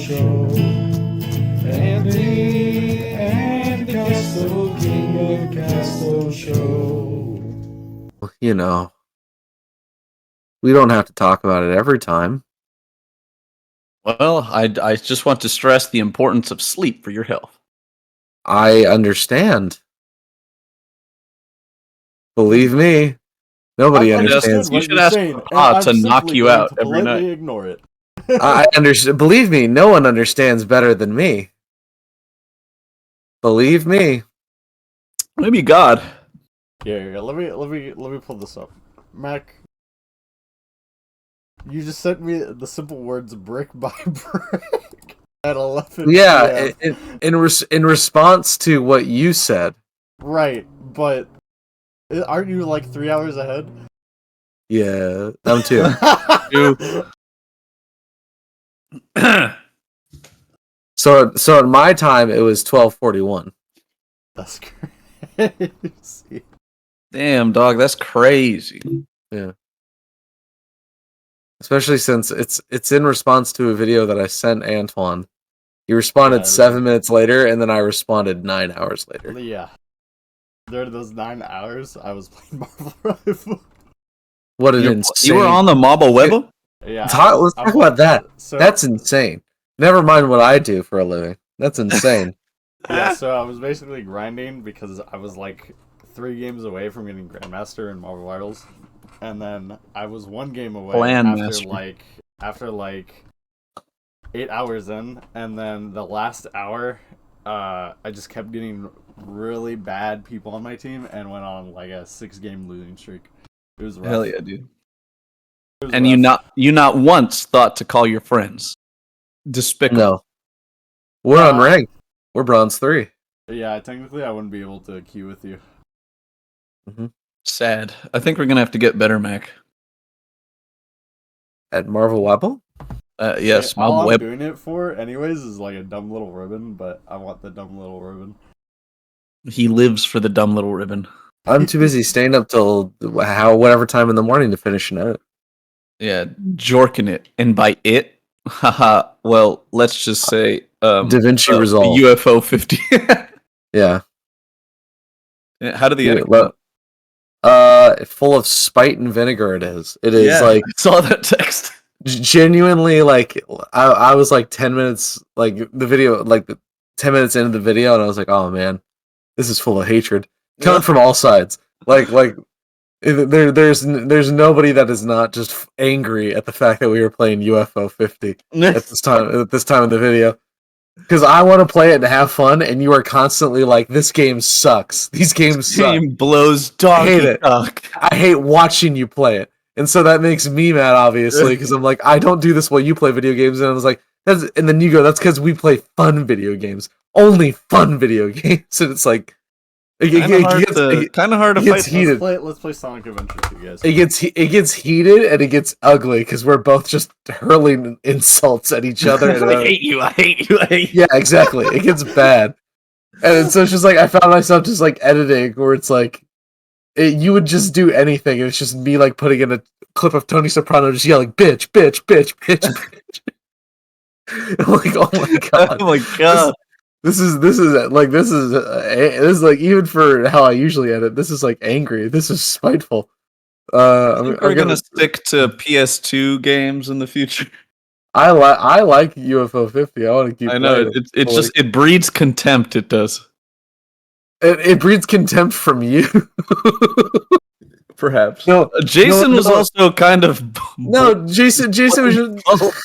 Show. Andy and Castoe, King of Castoe Show. You know, we don't have to talk about it every time. Well, I just want to stress the importance of sleep for your health. I understand. Believe me, nobody understands. You should ask to knock you out every night. Ignore it. I understand. Believe me, no one understands better than me. Believe me. Maybe God. Yeah. Let me pull this up. Mac, you just sent me the simple words "brick by brick" at 11. Yeah, in response to what you said. Right, but aren't you like 3 hours ahead? Yeah, them too. So at my time it was 12:41. That's crazy. Damn, dog, that's crazy. Yeah. Especially since it's in response to a video that I sent Antwan. He responded 7 minutes later, and then I responded 9 hours later. Yeah. During those 9 hours, I was playing Marvel Rifle. What an insane... You were on the Marble Webber? Yeah. Let's talk about that. So, that's insane. Never mind what I do for a living. That's insane. Yeah, so I was basically grinding because I was like 3 games away from getting Grandmaster in Marvel Rivals. And then I was 1 game away after like 8 hours in, and then the last hour, I just kept getting really bad people on my team and went on like a 6-game losing streak. It was rough. Hell yeah, dude. And rough. you not once thought to call your friends. Despicable. No. We're unranked. We're bronze 3. Yeah, technically I wouldn't be able to queue with you. Mm-hmm. Sad. I think we're gonna have to get better, Mac. At Marvel Webble? Yes, all I'm doing it for, anyways, is like a dumb little ribbon, but I want the dumb little ribbon. He lives for the dumb little ribbon. I'm too busy staying up till whatever time in the morning to finish it. Yeah, jorking it. And by it, haha, well, let's just say Da Vinci Resolve. UFO 50. Yeah. How did the edit full of spite and vinegar it is. It is like... I saw that text. Genuinely, like, I was like 10 minutes, like, the video, like, 10 minutes into the video, and I was like, oh man, this is full of hatred. Coming from all sides. Like, there's nobody that is not just angry at the fact that we were playing UFO 50 at this time in the video. Because I want to play it and have fun, and you are constantly like, this game sucks. These games suck. This game blows dog. I hate it. I hate watching you play it. And so that makes me mad, obviously, because I'm like, I don't do this while you play video games. And I was like, and then you go, that's because we play fun video games. Only fun video games. And it's like, kind of hard to fight. Heated. Let's play Sonic Adventure 2, guys. It gets heated and it gets ugly because we're both just hurling insults at each other. And, I hate you. I hate you. I hate you. Yeah, exactly. It gets bad. And so it's just like, I found myself just like editing where it's like, you would just do anything. And it's just me like putting in a clip of Tony Soprano just yelling, bitch, bitch, bitch, bitch, bitch. I'm like, oh my god. Oh my god. This is like, even for how I usually edit, this is like angry. This is spiteful. We're gonna stick to PS2 games in the future. I like UFO 50. I want to keep. I know it breeds contempt. It does. It breeds contempt from you. Perhaps. No, Jason was also kind of. No, Jason was.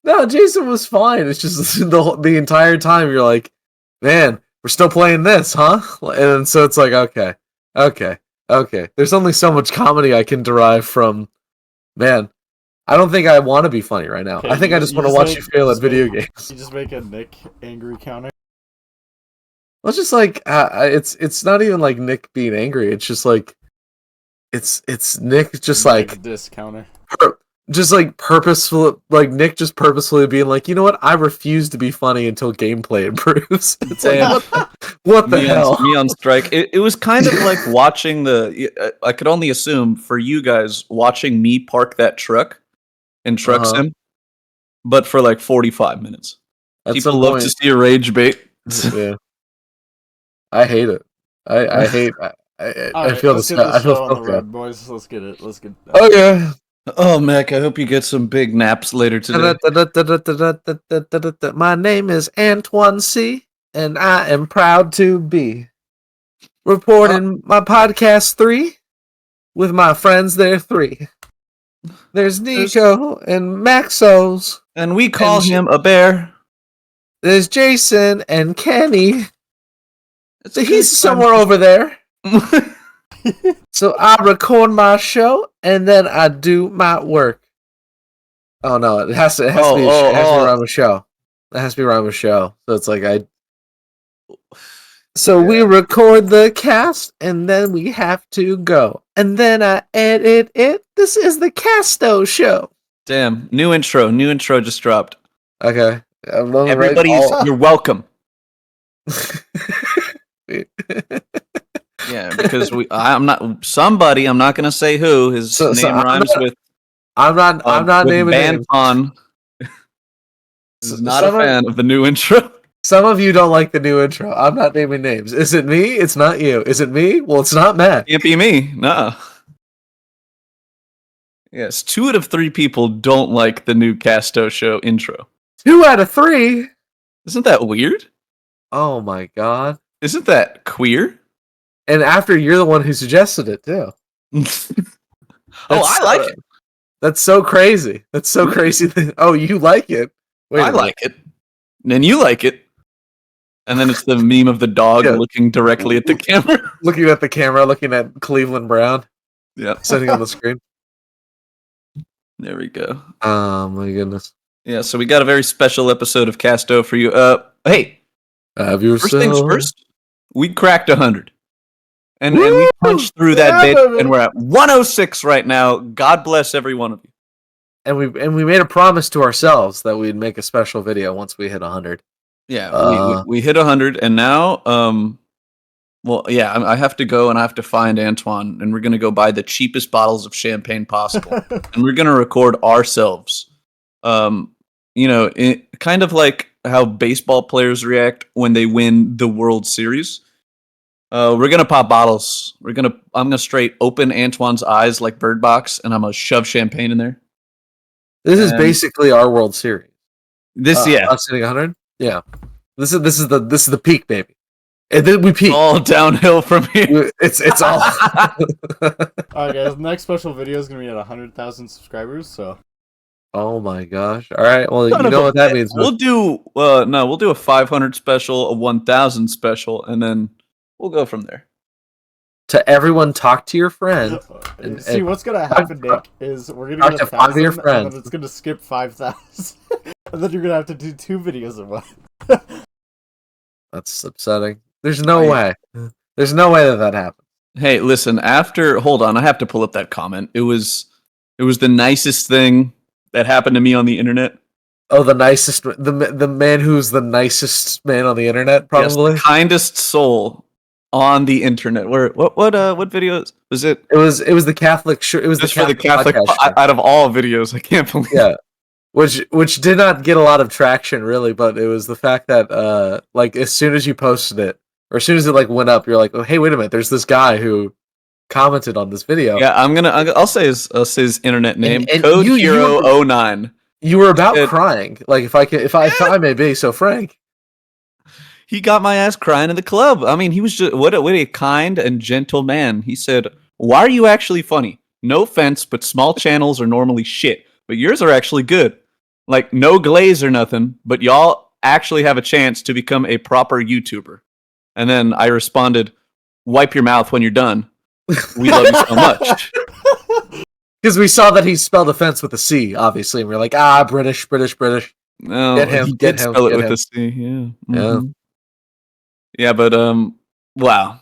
No, Jason was fine. It's just the entire time you're like, man, we're still playing this, huh? And so it's like, okay. There's only so much comedy I can derive from, man. I don't think I want to be funny right now. I think I just want to watch you fail at video games. You just make a Nick angry counter. Well, it's just like it's not even like Nick being angry. It's just like it's Nick just like discounter. Just like purposeful, like Nick just purposefully being like, you know what? I refuse to be funny until gameplay improves. It's like, what the hell? Me on strike. It was kind of like watching I could only assume for you guys watching me park that truck in Truck Sim. but for like 45 minutes. At People some love point, to see a rage bait. yeah. I hate it. I hate. I feel let's this. get this I feel show on the filthy. road, boys. Let's get it. Let's get. Oh yeah. Oh, Mac, I hope you get some big naps later today. My name is Antwan C, and I am proud to be reporting my podcast 3 with my friends. There 3. There's Nico and Maxos, And we call him a bear. There's Jason and Kenny. It's He's somewhere over there. So I record my show and then I do my work. Oh no, it has to be around the show. It has to be around the show. So it's like we record the cast and then we have to go. And then I edit it. This is the Castoe show. Damn, new intro just dropped. Okay. You're welcome. Yeah, because I'm not going to say who his name rhymes with. I'm not naming names. Antwan is not a fan of the new intro. Some of you don't like the new intro. I'm not naming names. Is it me? It's not you. Is it me? Well, it's not Matt. Can't be me. No. Yes, 2 out of 3 people don't like the new Castoe show intro. 2 out of 3? Isn't that weird? Oh my god. Isn't that queer? And after you're the one who suggested it too. I like it. That's so crazy. That's so crazy. Oh, you like it? I like it. And you like it. And then it's the meme of the dog looking directly at the camera. Looking at the camera, looking at Cleveland Brown. Yeah. Sitting on the screen. There we go. Oh my goodness. Yeah, so we got a very special episode of Castoe for you. Hey. First things first, we cracked 100. And we punched through that bit, and we're at 106 right now. God bless every one of you. And we made a promise to ourselves that we'd make a special video once we hit 100. Yeah, we hit 100, and now, I have to go and I have to find Antwan, and we're gonna go buy the cheapest bottles of champagne possible, and we're gonna record ourselves. Kind of like how baseball players react when they win the World Series. We're gonna pop bottles. I'm gonna straight open Antwan's eyes like Bird Box, and I'm gonna shove champagne in there. This is basically our World Series. Us hitting 100. Yeah, this is the peak, baby. And then we peak. All downhill from here. It's all. All right, guys. The next special video is gonna be at 100,000 subscribers. So. Oh my gosh! All right, well, you know what that means. We'll do a 500 special, a 1,000 special, and then we'll go from there. To everyone, talk to your friend. See, what's gonna happen, Nick, is we're gonna get 1,000, and then it's gonna skip 5,000, and then you're gonna have to do 2 videos a month. That's upsetting. There's no way. There's no way that happens. Hey, listen. Hold on. I have to pull up that comment. It was the nicest thing that happened to me on the internet. Oh, the nicest, the man who's the nicest man on the internet, probably. Yes, the kindest soul on the internet. What video was it? It was the Catholic. It was just for the Catholic. Out of all videos, I can't believe. Yeah, which did not get a lot of traction really, but it was the fact that like as soon as you posted it, or as soon as it like went up, you're like, oh hey, wait a minute, there's this guy who commented on this video. Yeah, I'll say his internet name. And Code Hero 09. You were about crying. Like if I may be so frank. He got my ass crying in the club. I mean, he was just what a kind and gentle man. He said, "Why are you actually funny? No offense, but small channels are normally shit, but yours are actually good. Like no glaze or nothing, but y'all actually have a chance to become a proper YouTuber." And then I responded, "Wipe your mouth when you're done. We love you so much." Because we saw that he spelled offense with a C, obviously, and we're like, British. No, get him. Spell it with a C. Yeah. Mm-hmm. Yeah. Yeah, but wow.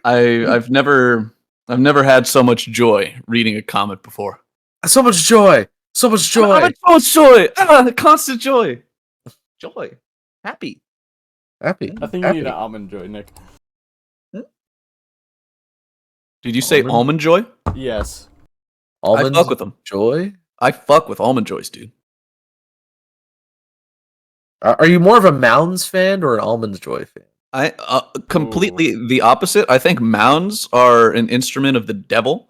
I've never had so much joy reading a comment before. So much joy. So much joy. The constant joy. Joy. Happy. I think you need an almond joy, Nick. Did you say almond joy? Yes. Almond I fuck with them. Joy? I fuck with almond joys, dude. Are you more of a Mounds fan or an Almond Joy fan? I completely the opposite. I think mounds are an instrument of the devil.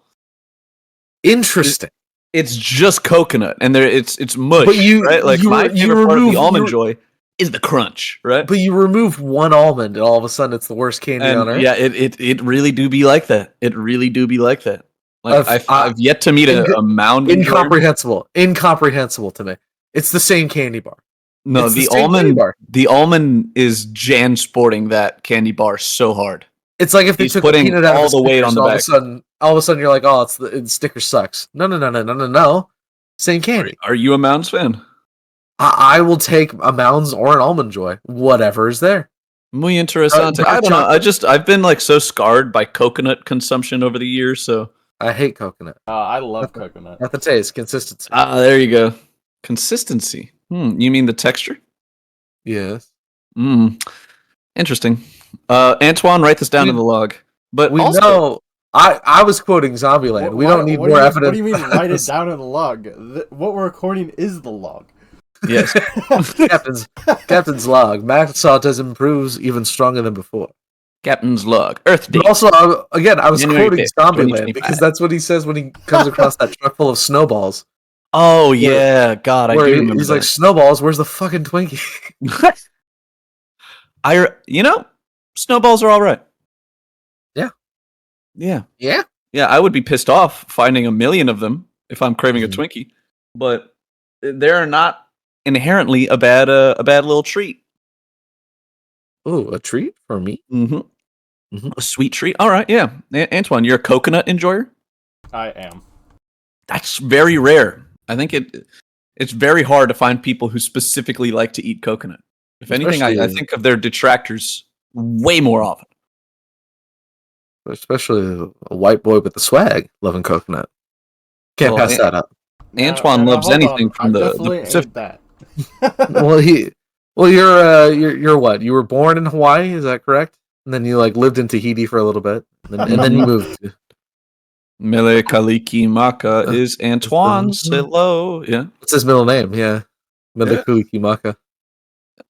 Interesting. It's just coconut, and it's mush, But right? Like my favorite part of the almond joy is the crunch, right? But you remove one almond, and all of a sudden it's the worst candy on earth. Yeah, it really do be like that. It really do be like that. Like I've yet to meet a mound. Incomprehensible to me. It's the same candy bar. No, the almond is Jan sporting that candy bar so hard. It's like if they took putting peanut out all of the weight on the back. All of a sudden you're like, oh, the sticker sucks. No. Same candy. Are you a Mounds fan? I will take a Mounds or an Almond Joy, whatever is there. Muy interesante. I don't know. I've been like so scarred by coconut consumption over the years, so I hate coconut. I love coconut. Not the taste, consistency. There you go. Consistency. You mean the texture? Yes. Interesting. Antwan, write this down in the log. But we know. I was quoting Zombieland. We don't need more evidence. What do you mean write it down in the log? What we're recording is the log. Yes. Captain's log. Max autism proves even stronger than before. Captain's log. Earth Day. But also, again, I was quoting Zombieland because that's what he says when he comes across that truck full of snowballs. Oh yeah, God, I do remember. He's like, snowballs. Where's the fucking Twinkie? Snowballs are all right. Yeah. I would be pissed off finding 1 million of them if I'm craving a Twinkie, but they're not inherently a bad little treat. Oh, a treat for me? A sweet treat. All right, yeah. Antwan, you're a coconut enjoyer? I am. That's very rare. I think it's very hard to find people who specifically like to eat coconut. If anything, I think of their detractors way more often. Especially a white boy with the swag loving coconut. Can't pass that up. Antwan loves anything from the Pacific. That. You're what? You were born in Hawaii, is that correct? And then you lived in Tahiti for a little bit, and then you moved. Mele Kaliki Maka is Antwan's. Hello, yeah. What's his middle name? Yeah, Mele Kaliki Maka.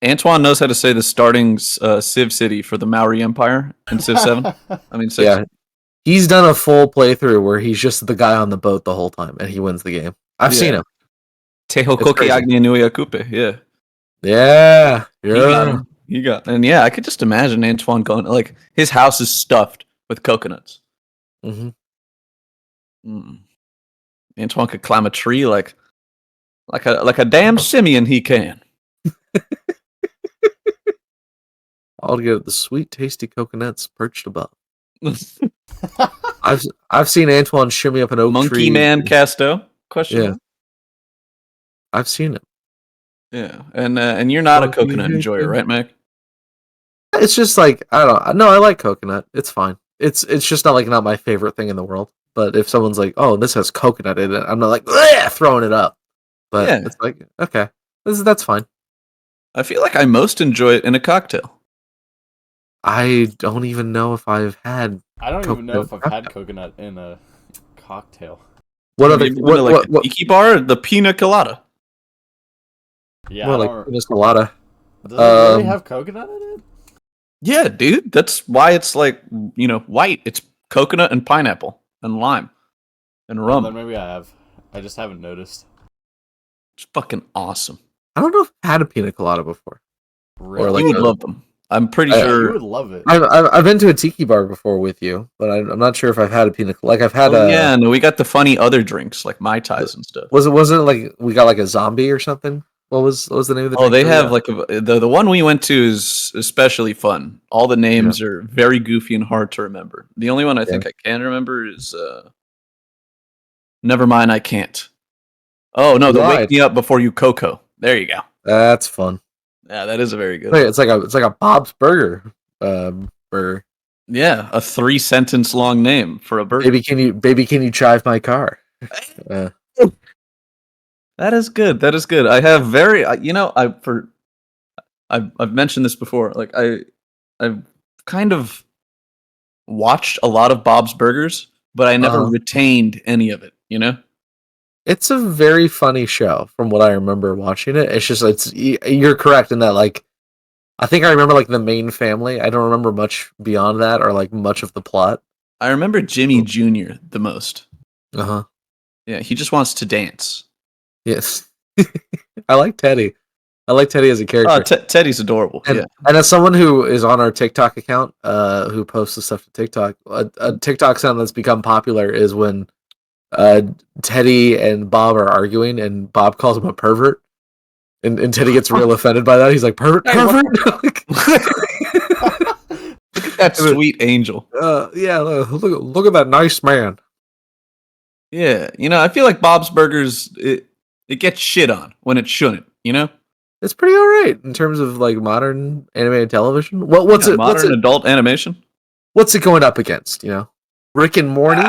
Antwan knows how to say the starting Civ City for the Maori Empire in Civ 7. I mean, 6. Yeah. He's done a full playthrough where he's just the guy on the boat the whole time, and he wins the game. I've seen him. Tehokoki Agni Nui Akupe, yeah. Yeah. You got and I could just imagine Antwan going, his house is stuffed with coconuts. Antwan could climb a tree like a damn simian he can. All together, the sweet, tasty coconuts perched above. I've seen Antwan shimmy up an oak Monkey tree. Monkey Man Castoe? Question. Yeah. I've seen it. Yeah, and you're not a coconut enjoyer, right, Mac? It's just I don't know. I like coconut. It's fine. It's just not my favorite thing in the world. But if someone's like, oh, this has coconut in it, I'm not throwing it up. But it's okay, that's fine. I feel like I most enjoy it in a cocktail. I don't even know if I've had. I don't even know if I've had coconut in a cocktail. What other? What tiki bar? The pina colada. Yeah, pina colada. Does it really have coconut in it? Yeah, dude. That's why it's white. It's coconut and pineapple and lime and rum. Then maybe I have. I just haven't noticed. It's fucking awesome. I don't know if I've had a pina colada before. Really? You would love them. I'm pretty sure you would love it. I've been to a tiki bar before with you, but I'm not sure if I've had a pina colada. I've had we got the funny other drinks like Mai Tais and stuff. Wasn't like we got a zombie or something? What was the name of the drink? They have the one we went to is especially fun. All the names are very goofy and hard to remember. The only one I think I can remember is never mind, I can't. Oh no, the Wake Me Up Before You Coco. There you go. That's fun. Yeah, that is a very good one. It's like a Bob's Burger burger. Yeah, a 3-sentence long name for a burger. Baby, can you drive my car? That is good. That is good. I have I've mentioned this before. I've kind of watched a lot of Bob's Burgers, but I never retained any of it. It's a very funny show from what I remember watching it. It's just you're correct in that like I think I remember like the main family. I don't remember much beyond that or like much of the plot. I remember Jimmy Jr. the most. Uh-huh. Yeah, he just wants to dance. Yes. I like Teddy. I like Teddy as a character. Teddy's adorable. And as someone who is on our TikTok account, who posts the stuff to TikTok, a TikTok sound that's become popular is when Teddy and Bob are arguing, and Bob calls him a pervert, and Teddy gets real offended by that. He's like, "Pervert, pervert!" Look at that sweet angel. Yeah, look at that nice man. Yeah, I feel like Bob's Burgers it gets shit on when it shouldn't. It's pretty all right in terms of like modern animated television. What's it? Modern adult animation? What's it going up against? Rick and Morty,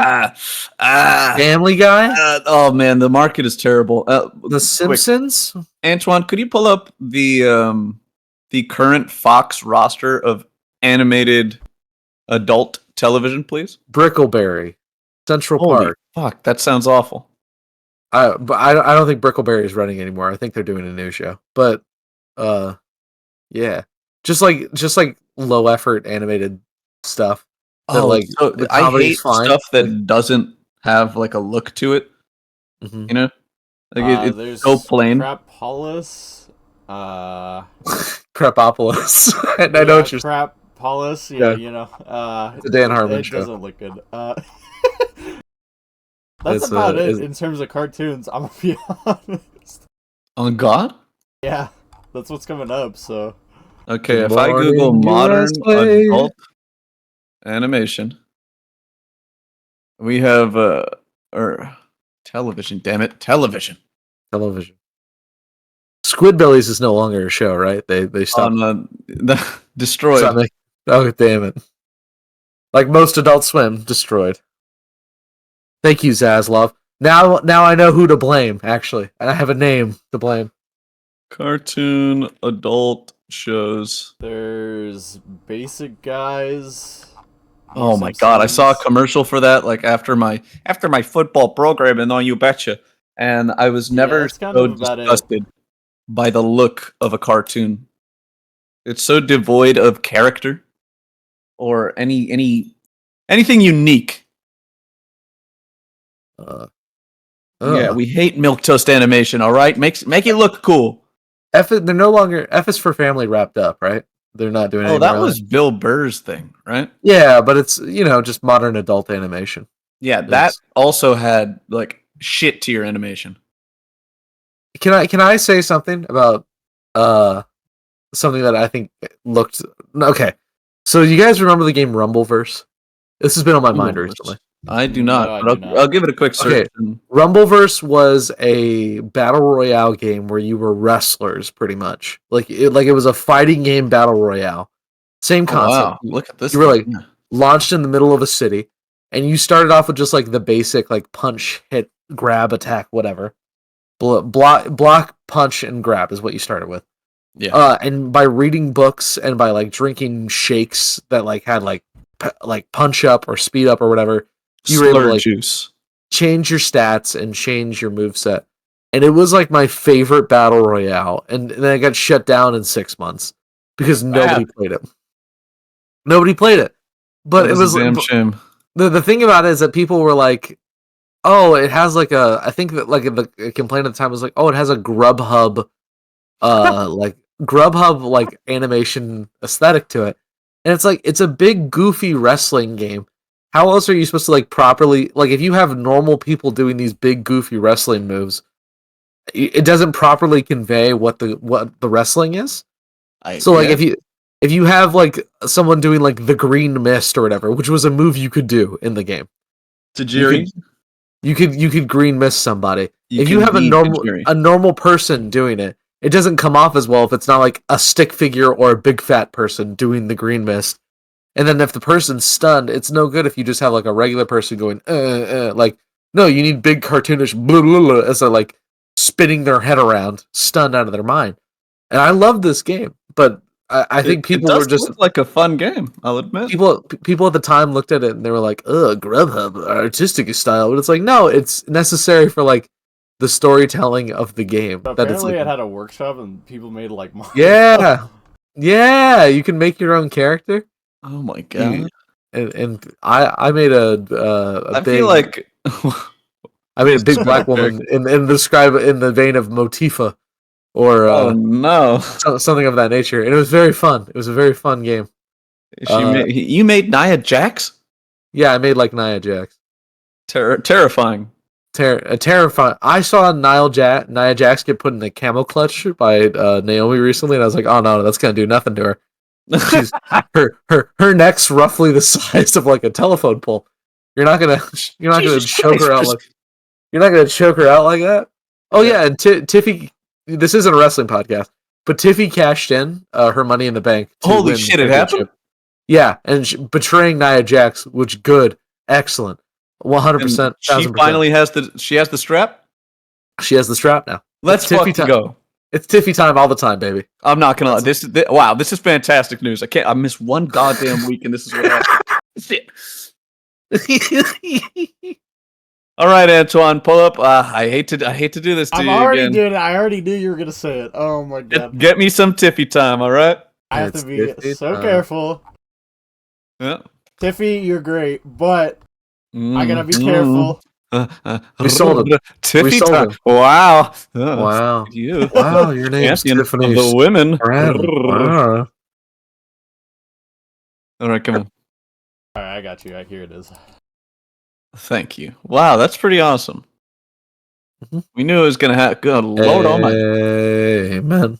Family Guy. Oh man, the market is terrible. The Simpsons. Quick. Antwan, could you pull up the current Fox roster of animated adult television, please? Brickleberry, Central Holy Park. Fuck, that sounds awful. But I don't think Brickleberry is running anymore. I think they're doing a new show. But yeah, just like low effort animated stuff. So I hate stuff that doesp have like a look to it. Mm-hmm. Like it's so plain. Crapopolis. Crapopolis. I know what you're saying. Crapopolis. It's a Dan Harmon show. It doesn't look good. That's about it in terms of cartoons. I'm gonna be honest. On God? Yeah, that's what's coming up. So okay, if I Google modern adult animation, we have or television. Damn it, television. Squidbillies is no longer a show, right? They stopped. Destroyed. Oh damn it! Like most Adult Swim, destroyed. Thank you, Zaslav. Now I know who to blame. Actually, I have a name to blame. Cartoon adult shows. There's Basic Guys. Oh my god! I saw a commercial for that. Like after my football program, and on You Betcha, and I was never so disgusted by the look of a cartoon. It's so devoid of character or anything unique. Yeah, we hate milquetoast animation. All right, make it look cool. They're no longer F is for Family wrapped up, right? They're not doing. Oh, that was Bill Burr's thing, right? Yeah, but it's just modern adult animation. Yeah, that also had like shit tier animation. Can I say something about something that I think looked okay? So you guys remember the game Rumbleverse? This has been on my mind recently. I do not, but I'll give it a quick search. Okay. Rumbleverse was a battle royale game where you were wrestlers, pretty much. Like it was a fighting game battle royale. Same concept. Wow. Look at this. You were launched in the middle of a city, and you started off with just like the basic like punch, hit, grab, attack, whatever. Block, punch, and grab is what you started with. Yeah. And by reading books and by like drinking shakes that like had like punch up or speed up or whatever. You were able to like change your stats and change your moveset. And it was like my favorite battle royale. And then it got shut down in 6 months because nobody played it. Nobody played it. But it was a damn shame. The thing about it is that people were like, oh, it has like I think that like the complaint at the time was like, oh, it has a Grubhub like animation aesthetic to it. And it's like it's a big goofy wrestling game. How else are you supposed to like properly like if you have normal people doing these big goofy wrestling moves, it doesn't properly convey what the wrestling is. If you have like someone doing like the green mist or whatever, which was a move you could do in the game. Tajiri? You could green mist somebody. If you have a normal person doing it, it doesn't come off as well if it's not like a stick figure or a big fat person doing the green mist. And then if the person's stunned, it's no good if you just have like a regular person going, like, no, you need big cartoonish blah, blah, blah, as they're like spinning their head around, stunned out of their mind. And I love this game, but I think people were just look like a fun game. I'll admit. People at the time looked at it and they were like, "Ugh, Grubhub artistic style," but it's like, no, it's necessary for like the storytelling of the game. So that it's apparently, like, it had a workshop and people made like. yeah, you can make your own character. Oh my god! And I made a I big feel like I made a big black woman in the vein of Motifa or oh no, something of that nature, and it was very fun. It was a very fun game. you made Nia Jax? Yeah, I made like Nia Jax. Terrifying. Terrifying. I saw Nia Jax get put in a camel clutch by Naomi recently, and I was like, oh no, that's gonna do nothing to her. She's her neck's roughly the size of like a telephone pole. You're not gonna choke her out like you're not gonna choke her out like that. Oh yeah, and Tiffy. This isn't a wrestling podcast, but Tiffy cashed in her Money in the Bank. Holy shit! It happened. Yeah, and betraying Nia Jax, which good, excellent, 100%. She finally has the strap. She has the strap now. Let's fucking go. It's Tiffy time all the time, baby. I'm not gonna lie. This is fantastic news. I missed one goddamn week, and this is what happened. Shit. All right, Antwan, pull up. I hate to do this to you again. Doing it. I already knew you were gonna say it. Oh my god. Get me some Tiffy time, all right? I have to be so careful. Yeah. Tiffy, you're great, but I gotta be careful. We sold him. Tiffy time. Wow. Wow. You. Wow, your name's Tiffany. The women. Wow. All right, come on. All right, I got you. Here it is. Thank you. Wow, that's pretty awesome. Mm-hmm. We knew it was gonna happen. Good Lord Almighty. Amen.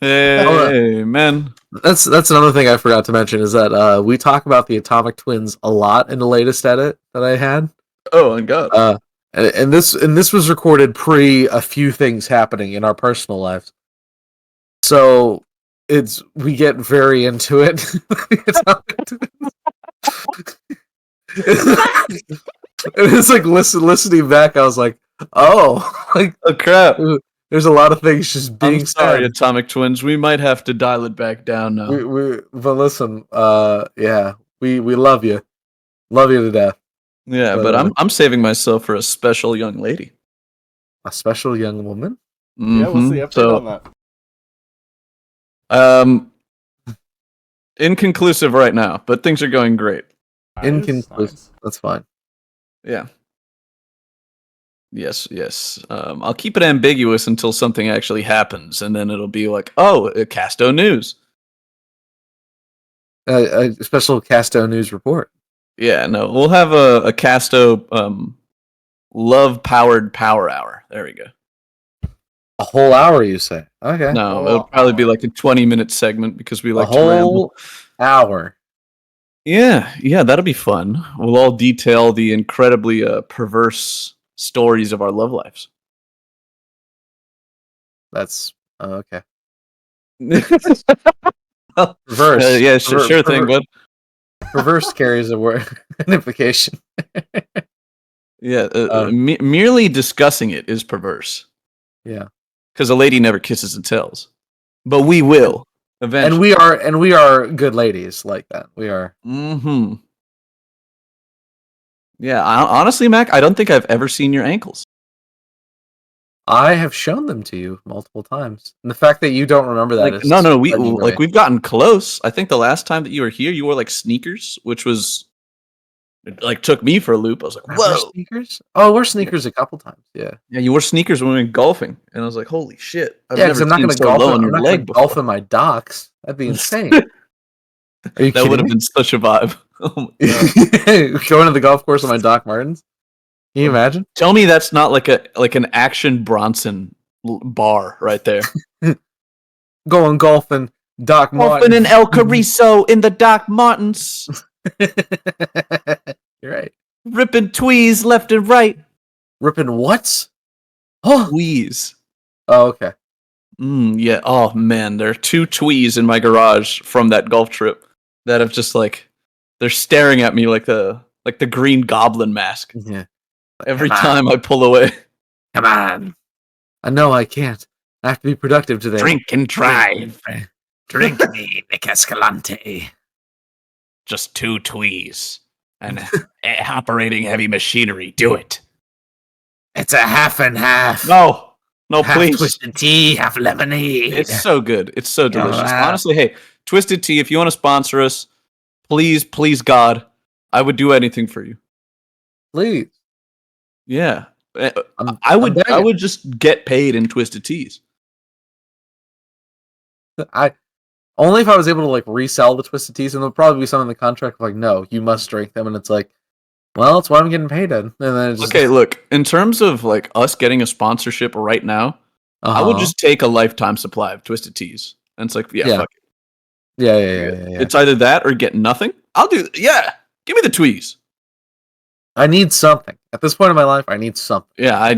Amen. That's another thing I forgot to mention is that we talk about the Atomic Twins a lot in the latest edit that I had. Oh, and God. And this was recorded pre a few things happening in our personal lives. So we get very into it. It's like listening back, I was like, oh, like oh crap. There's a lot of things just being sorry, said. Atomic Twins. We might have to dial it back down now. But listen, yeah, we love you to death. Yeah, but I'm saving myself for a special young lady. A special young woman? Mm-hmm. Yeah, what's the update on that? Inconclusive right now, but things are going great. Inconclusive. Nice. That's fine. Yeah. Yes. I'll keep it ambiguous until something actually happens, and then it'll be like, oh, Castoe news. A special Castoe news report. Yeah, no, we'll have a Castoe love-powered power hour. There we go. A whole hour, you say? Okay. No, it'll probably be like a 20-minute segment because we like to ramble. Hour. Yeah, that'll be fun. We'll all detail the incredibly perverse stories of our love lives. That's okay. Perverse. Yeah, sure thing, bud. Perverse carries a word an implication. Yeah, merely discussing it is perverse. Yeah, because a lady never kisses and tells, but we will eventually. And we are good ladies like that. We are. Mm-hmm. Yeah, honestly, Mac, I don't think I've ever seen your ankles. I have shown them to you multiple times, and the fact that you don't remember that is no. We've gotten close. I think the last time that you were here, you wore like sneakers, which was like took me for a loop. I was like, "Whoa, sneakers!" Oh, we're sneakers a couple times. Yeah, you wore sneakers when we went golfing, and I was like, "Holy shit!" I'm not going to golf in my docks. That'd be insane. Are you that would have been such a vibe. Oh going to the golf course on my Doc Martens. Can you imagine? Tell me that's not like an Action Bronson bar right there. Going golfing, Doc Martens. Golfing in El Carrizo in the Doc Martens. You're right. Ripping tweez left and right. Ripping what? Oh, tweez. Oh, okay. Yeah. Oh man, there are 2 tweez in my garage from that golf trip that have just like they're staring at me like the Green Goblin mask. Yeah. Every time I pull away. Come on. I know I can't. I have to be productive today. Drink and drive. Drink me, Nick Escalante. Just 2 tweez. And operating heavy machinery. Do it. It's a half and half. No, half please. twisted tea, half lemonade. It's so good. It's so delicious. Yeah. Honestly, hey, Twisted Tea, if you want to sponsor us, please, God, I would do anything for you. Please. Yeah. I would just get paid in Twisted Teas. Only if I was able to like resell the Twisted Teas, and there'll probably be something in the contract like, no, you must drink them, and it's like, well, it's what I'm getting paid in. And then it's just, okay, look, in terms of like us getting a sponsorship right now, I would just take a lifetime supply of Twisted Teas. And it's like, fuck it. Yeah. It's either that or get nothing. I'll do give me the tweez. I need something. At this point in my life, I need something. Yeah,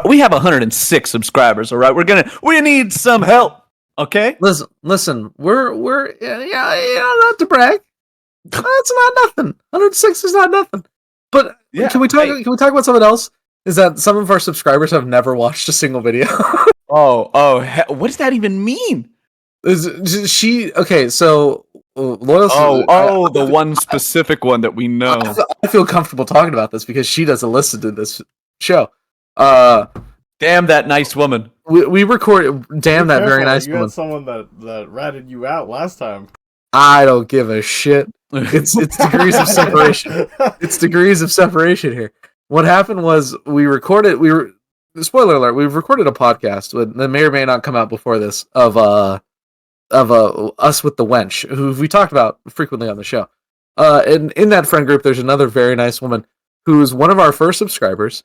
we have 106 subscribers, all right? We need some help. Okay? Listen, we're not to brag. That's not nothing. 106 is not nothing. But can we talk about something else? Is that some of our subscribers have never watched a single video? what does that even mean? Okay, so Loyal. The one specific one that we know. I feel comfortable talking about this because she doesn't listen to this show. Damn that nice woman. We recorded. Damn that very nice woman. You had someone that ratted you out last time. I don't give a shit. It's degrees of separation. It's degrees of separation here. What happened was spoiler alert, we recorded a podcast that may or may not come out before this of us with the wench, who we talked about frequently on the show. And in that friend group, there's another very nice woman who's one of our first subscribers.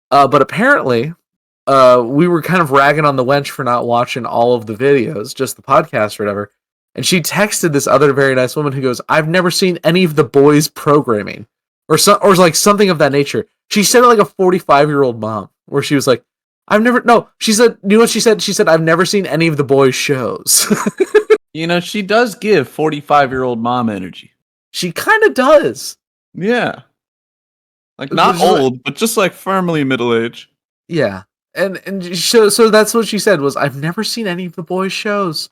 But apparently, we were kind of ragging on the wench for not watching all of the videos, just the podcast or whatever. And she texted this other very nice woman who goes, "I've never seen any of the boys programming," or like something of that nature. She said it like a 45-year-old mom, where she was like, she said, you know what she said? She said, "I've never seen any of the boys' shows." She does give 45-year-old mom energy. She kind of does. Yeah. Like, not old, but just like firmly middle age. Yeah. And so that's what she said was, "I've never seen any of the boys' shows."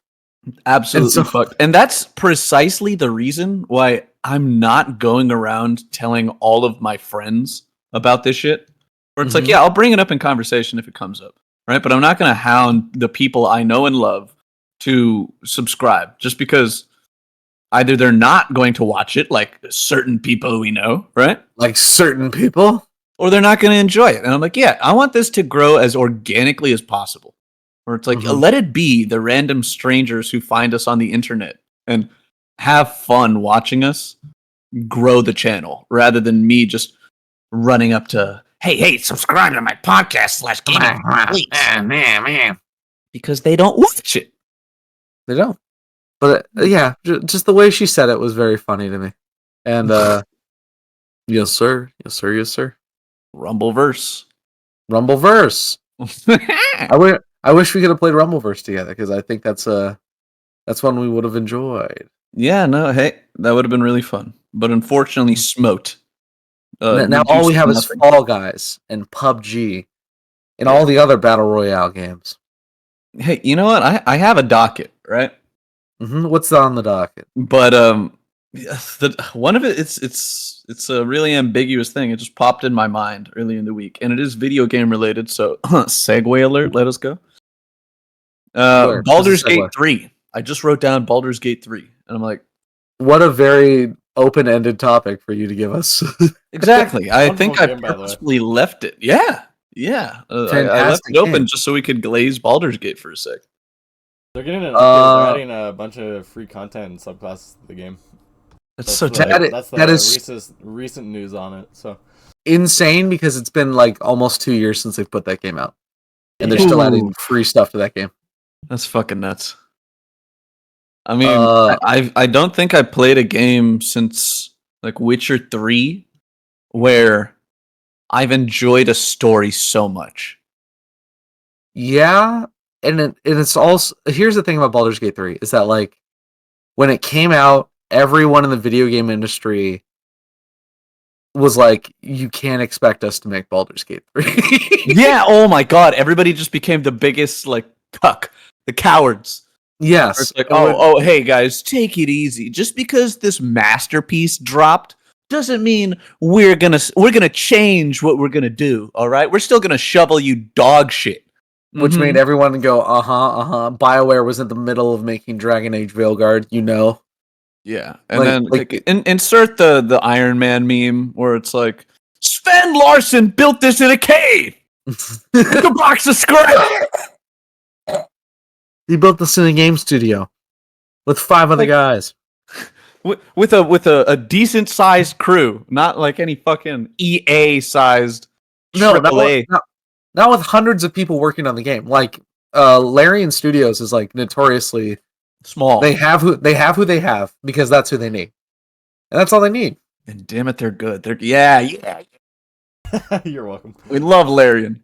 Absolutely fucked. And that's precisely the reason why I'm not going around telling all of my friends about this shit. Where it's like, I'll bring it up in conversation if it comes up, right? But I'm not going to hound the people I know and love to subscribe just because either they're not going to watch it, like certain people we know, right? Like certain people? Or they're not going to enjoy it. And I'm like, I want this to grow as organically as possible. Or it's like, let it be the random strangers who find us on the internet and have fun watching us grow the channel rather than me just running up to, hey, subscribe to my podcast /gaming, please. Because they don't watch it. They don't. But just the way she said it was very funny to me. And yes, sir. Rumbleverse. I wish we could have played Rumbleverse together because I think that's one we would have enjoyed. Yeah, no, hey, that would have been really fun. But unfortunately, smoked. Now all we have is Fall Guys and PUBG and all the other Battle Royale games. Hey, you know what? I have a docket, right? What's on the docket? But one of it, it's a really ambiguous thing. It just popped in my mind early in the week, and it is video game related. So, segue alert. Let us go. Baldur's Gate 3. I just wrote down Baldur's Gate 3, and I'm like, what a very open-ended topic for you to give us. Exactly. I think I purposely left it. Yeah. I left it open just so we could glaze Baldur's Gate for a sec. They're adding a bunch of free content and subclasses to the game. That's so that's the recent news on it. So insane because it's been like almost 2 years since they've put that game out, and they're still adding free stuff to that game. That's fucking nuts. I mean, I don't think I played a game since like Witcher 3 where I've enjoyed a story so much. Yeah, and it's also, here's the thing about Baldur's Gate 3 is that like when it came out, everyone in the video game industry was like, you can't expect us to make Baldur's Gate 3. Yeah, oh my god, everybody just became the biggest like cuck, the cowards. Yes. It's like, oh, hey guys, take it easy. Just because this masterpiece dropped doesn't mean we're gonna change what we're gonna do. All right, we're still gonna shovel you dog shit. Which made everyone go, BioWare was in the middle of making Dragon Age Veilguard, Yeah, and insert the Iron Man meme where it's like Sven Larsson built this in a cave with a box of script. He built this in a game studio with 5 other guys. With a decent sized crew, not like any fucking EA sized AAA. Not with hundreds of people working on the game. Like Larian Studios is like notoriously small. They have who they have because that's who they need, and that's all they need. And damn it, they're good. Yeah. You're welcome. We love Larian,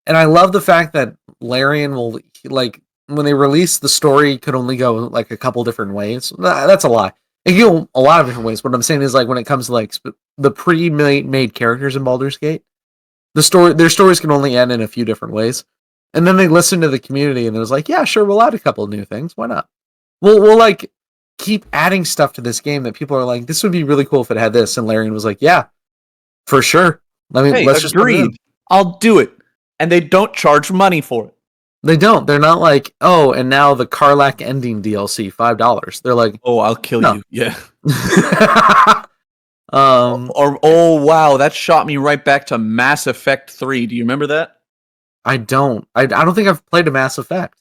and I love the fact that Larian will like when they release the story could only go like a couple different ways. That's a lie. It can go a lot of different ways. What I'm saying is like when it comes to like the pre-made characters in Baldur's Gate. Their stories can only end in a few different ways. And then they listened to the community and it was like, yeah, sure, we'll add a couple of new things. Why not? We'll like keep adding stuff to this game that people are like, this would be really cool if it had this. And Larian was like, yeah, for sure. Let's just agreed. I'll do it. And they don't charge money for it. They don't. They're not like, oh, and now the Karlach ending DLC, $5. They're like, oh, I'll kill you. Yeah. Wow, that shot me right back to Mass Effect 3. Do you remember that? I don't. I don't think I've played a Mass Effect.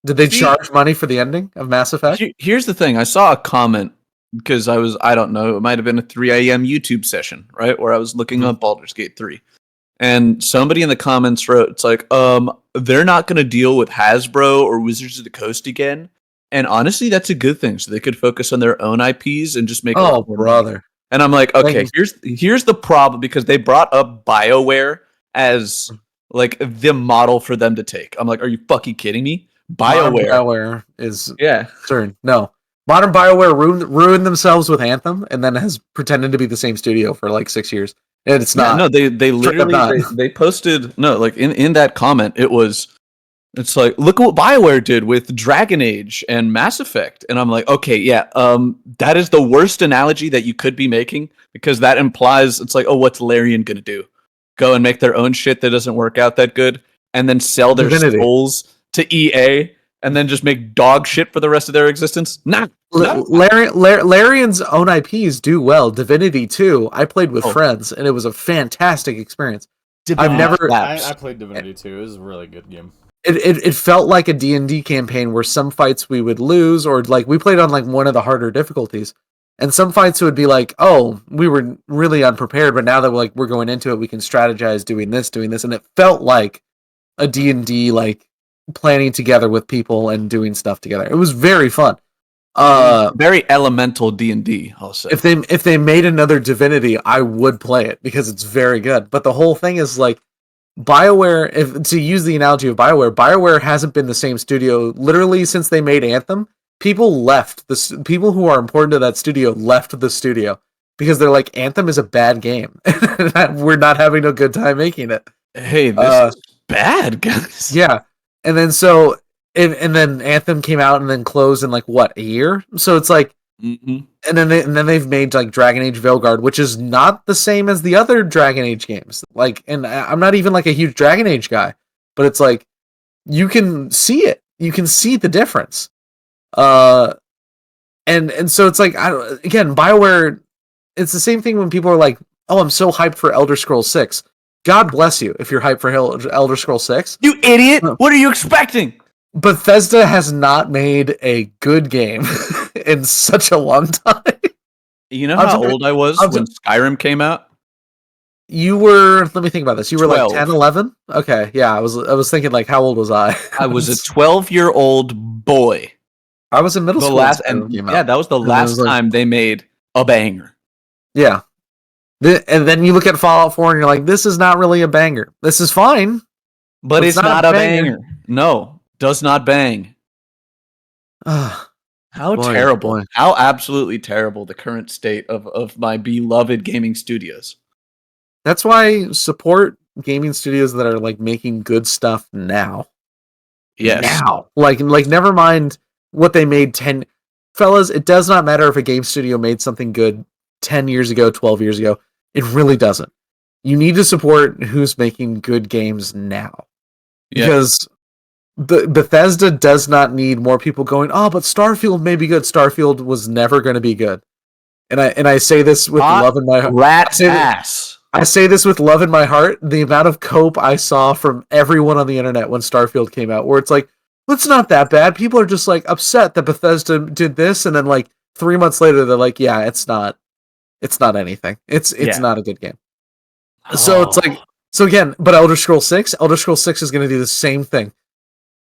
Did they charge money for the ending of Mass Effect? Here's the thing. I saw a comment because I don't know, it might have been a 3 a.m. YouTube session, right? Where I was looking up Baldur's Gate 3. And somebody in the comments wrote, it's like, they're not going to deal with Hasbro or Wizards of the Coast again. And honestly, that's a good thing. So they could focus on their own IPs and just make brother. And I'm like, okay, here's the problem, because they brought up BioWare as like the model for them to take. I'm like, are you fucking kidding me? BioWare is certain. No. Modern BioWare ruined themselves with Anthem and then has pretended to be the same studio for like 6 years. And it's not. No, they literally they posted in that comment, it's like, look what BioWare did with Dragon Age and Mass Effect. And I'm like, okay, yeah, that is the worst analogy that you could be making, because that implies it's like, oh, what's Larian going to do? Go and make their own shit that doesn't work out that good and then sell their souls to EA and then just make dog shit for the rest of their existence? Nah. Larian's own IPs do well. Divinity 2, I played with friends and it was a fantastic experience. I played Divinity 2. It was a really good game. It felt like a D&D campaign where some fights we would lose, or like we played on like one of the harder difficulties, and some fights would be like, oh, we were really unprepared, but now that we're going into it, we can strategize doing this, and it felt like a D&D like planning together with people and doing stuff together. It was very fun. Very elemental D&D, I'll say. If they made another Divinity, I would play it because it's very good. But the whole thing is like, BioWare, to use the analogy of BioWare hasn't been the same studio literally since they made Anthem. People left. People who are important to that studio left the studio because they're like, Anthem is a bad game. We're not having a good time making it. Hey, this is bad, guys. Yeah. And then and then Anthem came out and then closed in like what, a year? So it's like, and then they've made like Dragon Age Veilguard, which is not the same as the other Dragon Age games. Like, and I'm not even like a huge Dragon Age guy, but it's like you can see it. You can see the difference. And so it's like, again, BioWare. It's the same thing when people are like, "Oh, I'm so hyped for Elder Scrolls 6." God bless you if you're hyped for Elder Scrolls 6. You idiot! What are you expecting? Bethesda has not made a good game in such a long time. You know how old I was when Skyrim came out? You were, let me think about this. You were 12. like 10, 11? Okay, yeah, I was thinking like, how old was I? I was a 12-year-old boy. I was in middle school. That was the last time they made a banger. Yeah. And then you look at Fallout 4 and you're like, this is not really a banger. This is fine. But it's not a banger. No. Does not bang. How terrible. Boy. How absolutely terrible the current state of my beloved gaming studios. That's why support gaming studios that are like making good stuff now. Yes. Now. Like never mind what they made 10. Fellas, it does not matter if a game studio made something good 10 years ago, 12 years ago. It really doesn't. You need to support who's making good games now. Because Bethesda does not need more people going, oh, but Starfield may be good. Starfield was never going to be good. And I say this with love in my heart. Rat ass. I say this with love in my heart. The amount of cope I saw from everyone on the internet when Starfield came out, where it's like, well, it's not that bad. People are just like upset that Bethesda did this, and then like 3 months later, they're like, yeah, it's not anything. It's not a good game. So it's like, so again, but Elder Scrolls 6 is going to do the same thing.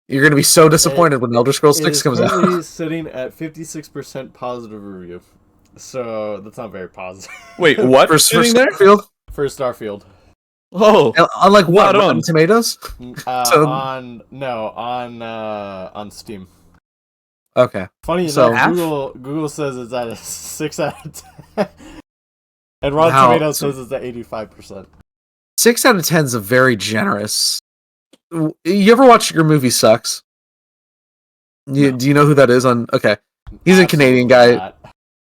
You're going to be so disappointed when Elder Scrolls 6 comes out. It's sitting at 56% positive review. So that's not very positive. Wait, what? For Starfield? For Starfield. Oh, on like what? Rotten Tomatoes? On Steam. Okay. Funny enough, Google says it's at a 6 out of 10, and Rotten Tomatoes says it's at 85%. 6 out of 10 is a very generous. You ever watch Your Movie Sucks? Do you know who that is? Okay, he's a Canadian guy. Not.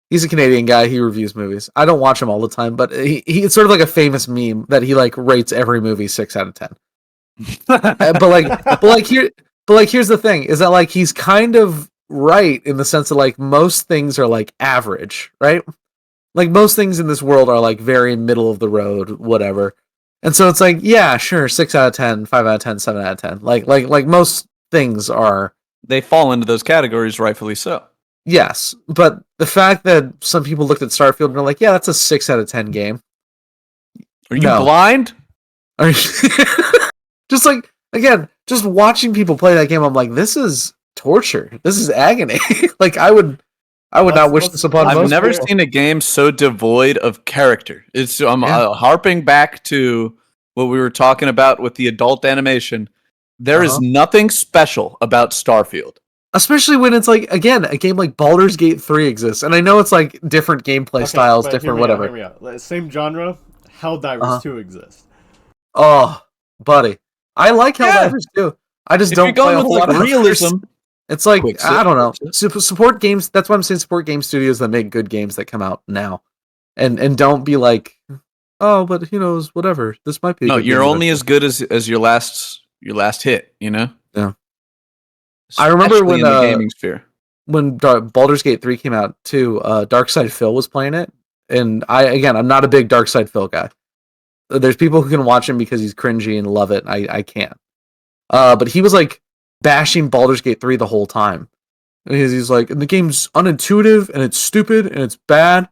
He's a Canadian guy. He reviews movies. I don't watch him all the time, but it's sort of like a famous meme that he like rates every movie 6 out of 10. but here's the thing: is that like he's kind of right in the sense that like most things are like average, right? Like most things in this world are like very middle of the road, whatever. And so it's like, yeah, sure, 6 out of 10, 5 out of 10, 7 out of 10. Like most things are. They fall into those categories, rightfully so. Yes, but the fact that some people looked at Starfield and were like, yeah, that's a 6 out of 10 game. Are you blind? Just like, again, just watching people play that game, I'm like, this is torture. This is agony. Like, I would not wish this upon most I've never people. seen a game so devoid of character. I'm harping back to what we were talking about with the adult animation. There is nothing special about Starfield. Especially when it's like, again, a game like Baldur's Gate 3 exists. And I know it's like different gameplay styles, different whatever. Hear me out. Same genre, Helldivers 2 exists. Oh, buddy. I like Helldivers too. I just don't play a whole lot of realism. It's like, I don't know. Support games. That's why I'm saying support game studios that make good games that come out now. And don't be like, oh, but who knows, whatever. This might be. No, you're only as good as your last hit, you know? Yeah. I remember when in the gaming sphere. When Baldur's Gate 3 came out too, Darkside Phil was playing it. And I'm not a big Darkside Phil guy. There's people who can watch him because he's cringy and love it. I can't. But he was like bashing Baldur's Gate 3 the whole time. And he's like, and the game's unintuitive and it's stupid and it's bad.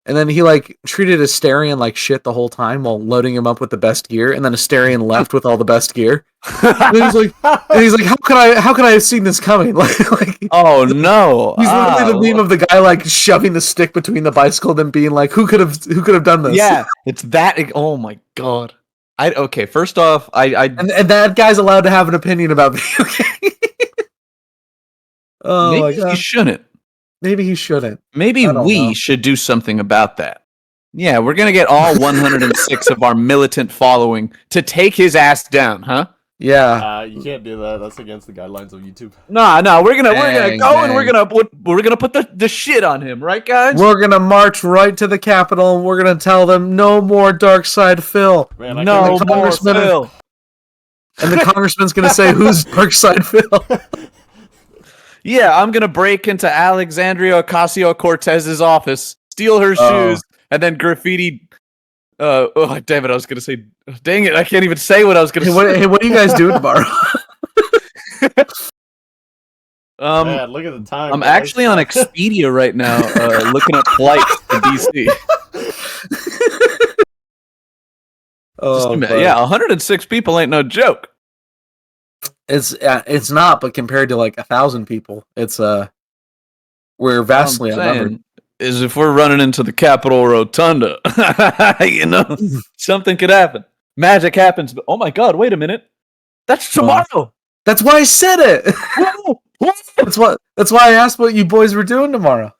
And then he like treated Asterion like shit the whole time while loading him up with the best gear, and then Asterion left with all the best gear. And he's like, how could I have seen this coming? Like oh no! He's literally the meme of the guy like shoving the stick between the bicycle, then being like, who could have done this? Yeah, it's that. Oh my god! First off, and that guy's allowed to have an opinion about video games. Oh maybe my god, he shouldn't. Maybe he shouldn't. Maybe we should do something about that. Yeah, we're going to get all 106 of our militant following to take his ass down, huh? Yeah. You can't do that. That's against the guidelines of YouTube. No, we're gonna go and we're gonna put the shit on him, right, guys? We're gonna march right to the Capitol and we're gonna tell them no more Darkside Phil. Man, no more Phil. And the congressman's gonna say, "Who's Darkside Phil?" Yeah, I'm going to break into Alexandria Ocasio-Cortez's office, steal her shoes, and then graffiti... oh, damn it, I was going to say... Dang it, I can't even say what I was going to say. Hey, what are you guys doing tomorrow? Man, look at the time. I'm actually on Expedia right now, looking at flights to D.C. Yeah, 106 people ain't no joke. It's not, but compared to like 1,000 people, it's we're vastly outnumbered. Is if we're running into the Capitol Rotunda, you know, something could happen. Magic happens. But, oh my God! Wait a minute, that's tomorrow. That's why I said it. That's why I asked what you boys were doing tomorrow.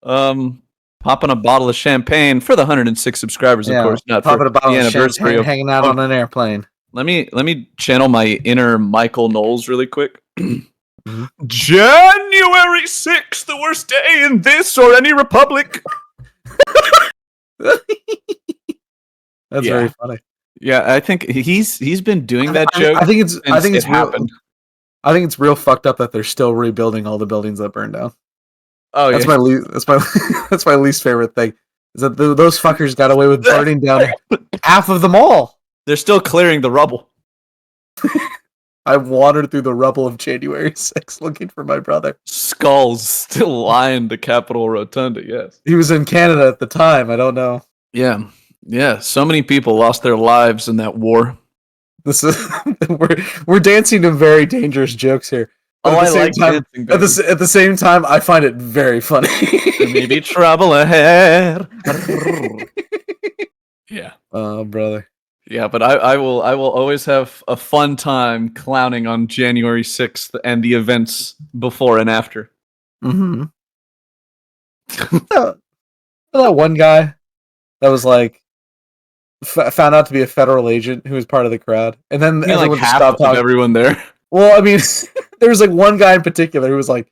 Popping a bottle of champagne for the 106 subscribers, of course. Not popping for a bottle the of anniversary champagne, hanging out on an airplane. Let me channel my inner Michael Knowles really quick. January 6th, the worst day in this or any republic. That's Yeah. very funny. Yeah, I think he's been doing that joke. I think it's since it real. happened. I think it's real fucked up that they're still rebuilding all the buildings that burned down. Oh That's yeah, that's my least favorite thing. Is that those fuckers got away with burning down half of the mall. they're still clearing the rubble. I wandered through the rubble of January 6th looking for my brother. Skulls still line the Capitol Rotunda. Yes. He was in Canada at the time. I don't know. Yeah. Yeah. So many people lost their lives in that war. This is we're dancing to very dangerous jokes here. But at the same time, dancing. at the same time, I find it very funny. There may be trouble ahead. Yeah. Oh, brother. Yeah, but I will always have a fun time clowning on January 6th and the events before and after. Mm-hmm. That one guy that was like found out to be a federal agent who was part of the crowd, and then everyone like just half stopped of talking. everyone there. Well, I mean, there was like one guy in particular who was like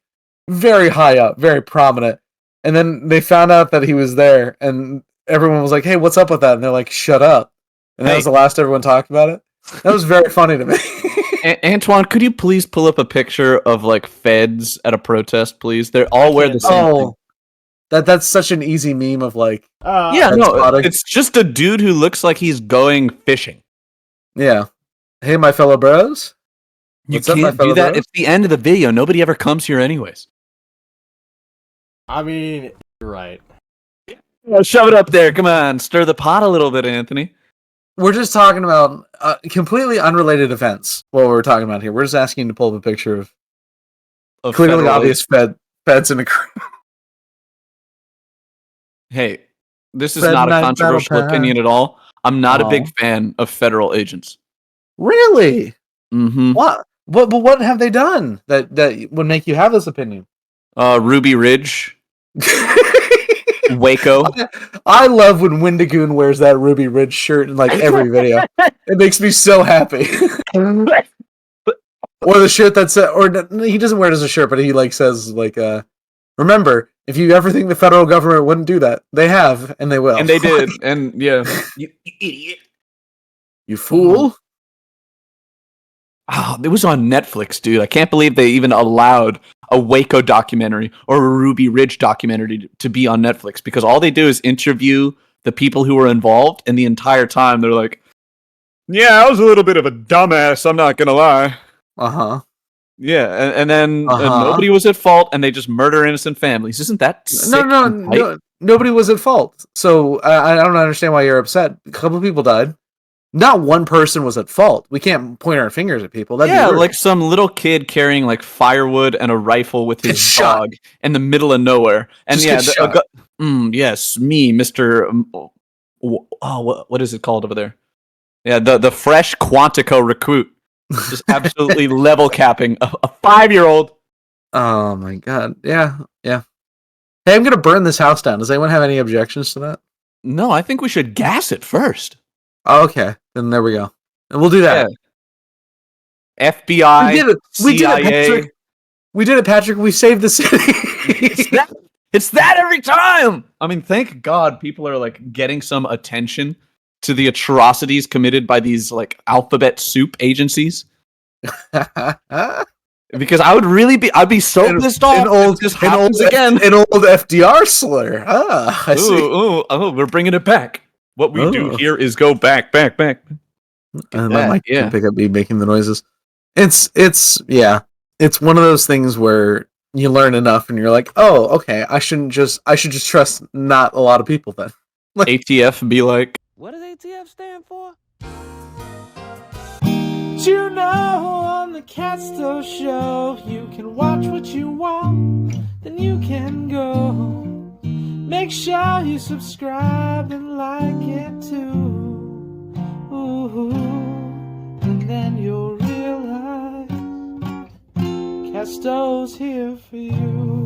very high up, very prominent, and then they found out that he was there, and everyone was like, "Hey, what's up with that?" And they're like, "Shut up." And that was the last everyone talked about it. That was very funny to me. Antwan, could you please pull up a picture of like feds at a protest, please? They're all wear the same thing. That's such an easy meme of like. Yeah, no, it's just a dude who looks like he's going fishing. Yeah. Hey, my fellow bros. You can't do that. It's the end of the video. Nobody ever comes here anyways. I mean, you're right. Shove it up there. Come on. Stir the pot a little bit, Anthony. We're just talking about completely unrelated events. What we're talking about here. We're just asking you to pull up a picture of clearly obvious feds in the crew. Hey, this is not a controversial opinion at all. I'm not a big fan of federal agents. Really? Mm-hmm. What? But what have they done that would make you have this opinion? Ruby Ridge. Waco. I love when Wendigoon wears that Ruby Ridge shirt in like every video. It makes me so happy. Or the shirt that says, or he doesn't wear it as a shirt, but he like says like, remember, if you ever think the federal government wouldn't do that, they have, and they will. And they did. And yeah. You idiot. You fool. Oh, it was on Netflix, dude. I can't believe they even allowed a Waco documentary or a Ruby Ridge documentary to be on Netflix, because all they do is interview the people who were involved, and the entire time they're like, yeah, I was a little bit of a dumbass, I'm not gonna lie. Uh-huh. Yeah, and then nobody was at fault, and they just murder innocent families. Isn't that sick? No, nobody was at fault. So I don't understand why you're upset. A couple of people died. Not one person was at fault. We can't point our fingers at people. That'd be like some little kid carrying like firewood and a rifle with his dog in the middle of nowhere. And just yes, me, Mr. What is it called over there? Yeah, the fresh Quantico recruit, just absolutely level capping a 5-year-old. Oh my god! Yeah. Hey, I'm gonna burn this house down. Does anyone have any objections to that? No, I think we should gas it first. Oh, okay, then there we go. And we'll do that. Yeah. FBI, we CIA. did it, Patrick. We did it, Patrick. We saved the city. It's that every time. I mean, thank God people are like getting some attention to the atrocities committed by these like alphabet soup agencies. Because I'd be so pissed off if this happens again. An old FDR slur. I see. We're bringing it back. What we do here is go back. My mic can pick up me making the noises. It's one of those things where you learn enough and you're like, oh, okay, I should just trust not a lot of people then. Like, ATF be like, what does ATF stand for? You know, on the Castoe show, you can watch what you want, then you can go. Make sure you subscribe and like it too. Ooh, and then you'll realize Castoe's here for you.